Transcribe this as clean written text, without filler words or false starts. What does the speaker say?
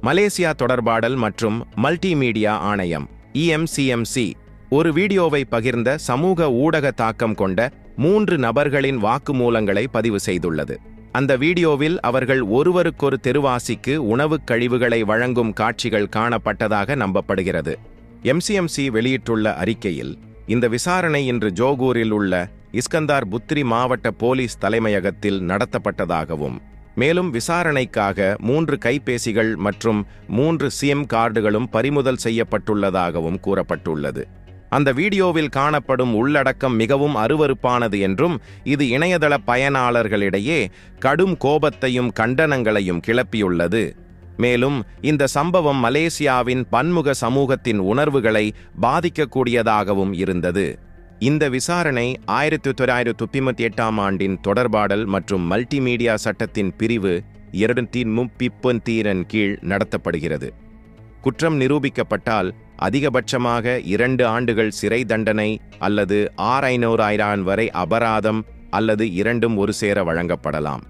Malaysia தொடர்பாடல் மற்றும் multimedia ஆணையம் EMCMC ஒரு வீடியோவை பகிர்ந்த சமூக ஊடக தாக்கம் கொண்ட 3 நபர்களின் வாக்குமூலங்களை பதிவு செய்துள்ளது. அந்த வீடியோவில் அவர்கள் ஒருவருக்கொரு தெருவாசிக்கு உணவுக் கழிவுகளை வழங்கும் காட்சிகள் காணப்பட்டதாக நம்பப்படுகிறது. MCMC வெளியிட்டுள்ள அறிக்கையில், இந்த விசாரணை இன்று ஜோகூரில் உள்ள இஸ்கந்தார் புத்ரி மாவட்ட போலீஸ் தலைமையகத்தில் நடத்தப்பட்டதாகவும், மேலும் விசாரணைக்காக 3 கைபேசிகள் மற்றும் 3 சிம் கார்டுகளும் பறிமுதல் செய்யப்பட்டுள்ளதாகவும் கூறப்பட்டுள்ளது. அந்த வீடியோவில் காணப்படும் உள்ளடக்கம் மிகவும் அருவருப்பானது என்றும், இது இணையதள பயனாளர்களிடையே கடும் கோபத்தையும் கண்டனங்களையும் கிளப்பியுள்ளது. மேலும் இந்த சம்பவம் மலேசியாவின் பன்முக சமூகத்தின் உணர்வுகளை பாதிக்கக்கூடியதாகவும் இருந்தது. இந்த விசாரணை 1938ஆம் ஆண்டின் தொடர்பாடல் மற்றும் மல்டிமீடியா சட்டத்தின் பிரிவு 230 கீழ் நடத்தப்படுகிறது. குற்றம் நிரூபிக்கப்பட்டால் அதிகபட்சமாக 2 ஆண்டுகள் சிறை தண்டனை அல்லது 6,500 வரை அபராதம் அல்லது இரண்டும் ஒரு சேர வழங்கப்படலாம்.